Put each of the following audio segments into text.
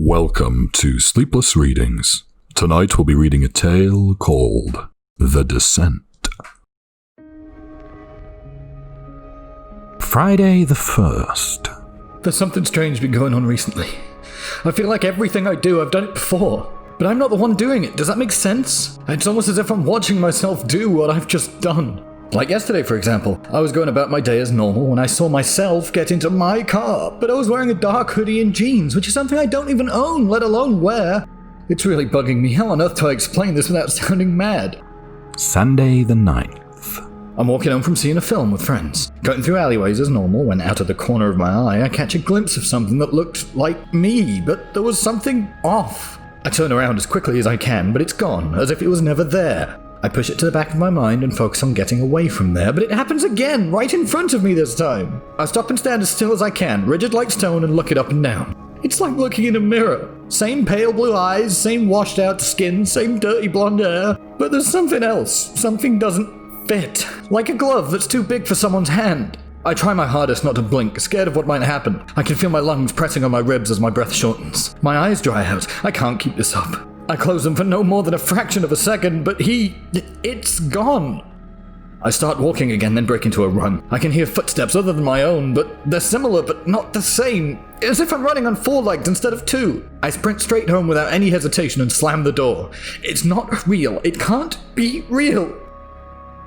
Welcome to Sleepless Readings. Tonight we'll be reading a tale called The Descent. Friday the 1st. There's something strange been going on recently. I feel like everything I do, I've done it before. But I'm not the one doing it. Does that make sense? It's almost as if I'm watching myself do what I've just done. Like yesterday, for example, I was going about my day as normal when I saw myself get into my car, but I was wearing a dark hoodie and jeans, which is something I don't even own, let alone wear. It's really bugging me. How on earth do I explain this without sounding mad? Sunday the 9th. I'm walking home from seeing a film with friends. Going through alleyways as normal when out of the corner of my eye I catch a glimpse of something that looked like me, but there was something off. I turn around as quickly as I can, but it's gone, as if it was never there. I push it to the back of my mind and focus on getting away from there, but it happens again, right in front of me this time. I stop and stand as still as I can, rigid like stone, and look it up and down. It's like looking in a mirror. Same pale blue eyes, same washed out skin, same dirty blonde hair, but there's something else. Something doesn't fit. Like a glove that's too big for someone's hand. I try my hardest not to blink, scared of what might happen. I can feel my lungs pressing on my ribs as my breath shortens. My eyes dry out. I can't keep this up. I close them for no more than a fraction of a second, but it's gone. I start walking again, then break into a run. I can hear footsteps other than my own, but they're similar but not the same. As if I'm running on 4 legs instead of 2. I sprint straight home without any hesitation and slam the door. It's not real. It can't be real.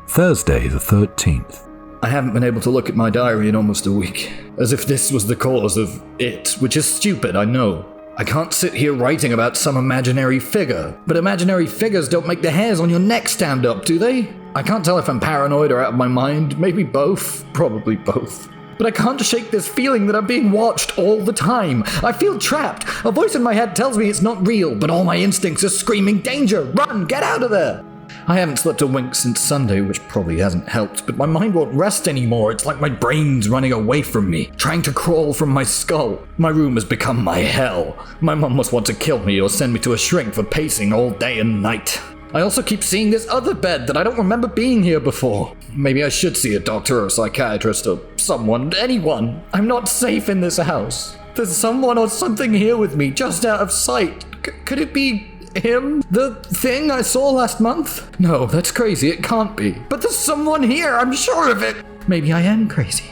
Thursday the 13th. I haven't been able to look at my diary in almost a week. As if this was the cause of it, which is stupid, I know. I can't sit here writing about some imaginary figure, but imaginary figures don't make the hairs on your neck stand up, do they? I can't tell if I'm paranoid or out of my mind, maybe both, probably both. But I can't shake this feeling that I'm being watched all the time. I feel trapped. A voice in my head tells me it's not real, but all my instincts are screaming, danger, run, get out of there. I haven't slept a wink since Sunday, which probably hasn't helped, but my mind won't rest anymore. It's like my brain's running away from me, trying to crawl from my skull. My room has become my hell. My mum must want to kill me or send me to a shrink for pacing all day and night. I also keep seeing this other bed that I don't remember being here before. Maybe I should see a doctor or a psychiatrist or someone, anyone. I'm not safe in this house. There's someone or something here with me, just out of sight. Could it be him? The thing I saw last month? No, that's crazy. It can't be. But there's someone here. I'm sure of it. Maybe I am crazy.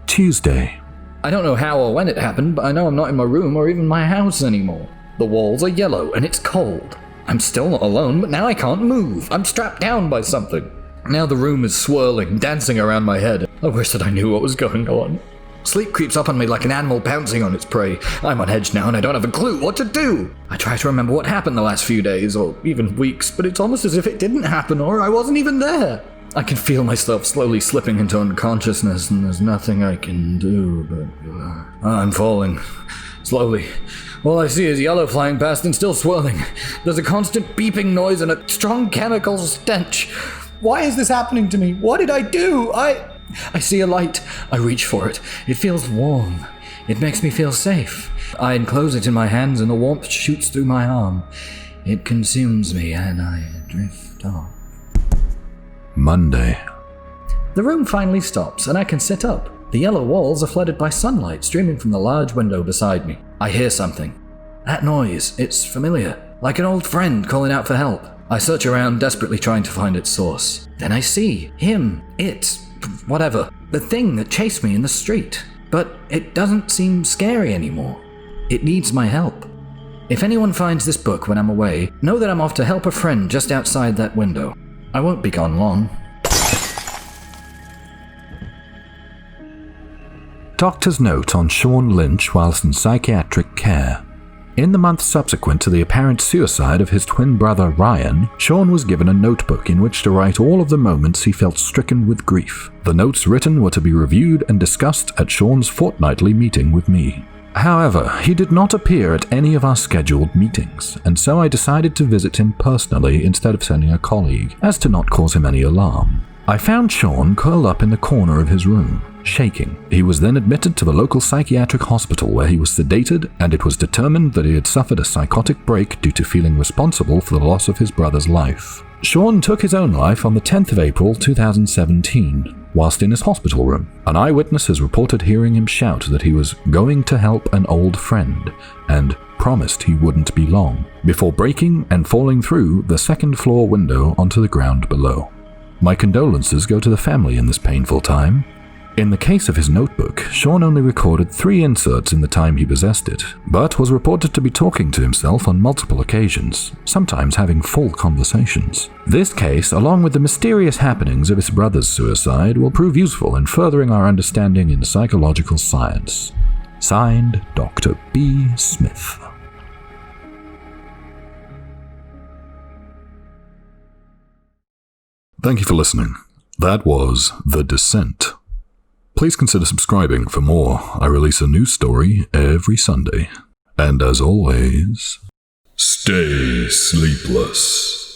Tuesday. I don't know how or when it happened, but I know I'm not in my room or even my house anymore. The walls are yellow and it's cold. I'm still not alone, but now I can't move. I'm strapped down by something. Now the room is swirling, dancing around my head. I wish that I knew what was going on. Sleep creeps up on me like an animal pouncing on its prey. I'm on edge now and I don't have a clue what to do. I try to remember what happened the last few days, or even weeks, but it's almost as if it didn't happen or I wasn't even there. I can feel myself slowly slipping into unconsciousness and there's nothing I can do, but I'm falling. Slowly. All I see is yellow flying past and still swirling. There's a constant beeping noise and a strong chemical stench. Why is this happening to me? What did I do? I see a light. I reach for it. It feels warm. It makes me feel safe. I enclose it in my hands and the warmth shoots through my arm. It consumes me and I drift off. Monday. The room finally stops and I can sit up. The yellow walls are flooded by sunlight streaming from the large window beside me. I hear something. That noise, it's familiar. Like an old friend calling out for help. I search around desperately trying to find its source. Then I see him, it, whatever, the thing that chased me in the street. But it doesn't seem scary anymore. It needs my help. If anyone finds this book when I'm away, know that I'm off to help a friend just outside that window. I won't be gone long. Doctor's note on Sean Lynch whilst in psychiatric care. In the month subsequent to the apparent suicide of his twin brother Ryan, Sean was given a notebook in which to write all of the moments he felt stricken with grief. The notes written were to be reviewed and discussed at Sean's fortnightly meeting with me. However, he did not appear at any of our scheduled meetings, and so I decided to visit him personally instead of sending a colleague, as to not cause him any alarm. I found Sean curled up in the corner of his room, shaking. He was then admitted to the local psychiatric hospital where he was sedated, and it was determined that he had suffered a psychotic break due to feeling responsible for the loss of his brother's life. Sean took his own life on the 10th of April 2017, whilst in his hospital room. An eyewitness has reported hearing him shout that he was going to help an old friend, and promised he wouldn't be long, before breaking and falling through the second-floor window onto the ground below. My condolences go to the family in this painful time. In the case of his notebook, Sean only recorded 3 inserts in the time he possessed it, but was reported to be talking to himself on multiple occasions, sometimes having full conversations. This case, along with the mysterious happenings of his brother's suicide, will prove useful in furthering our understanding in psychological science. Signed, Dr. B. Smith. Thank you for listening. That was The Descent. Please consider subscribing for more. I release a new story every Sunday. And as always, stay sleepless.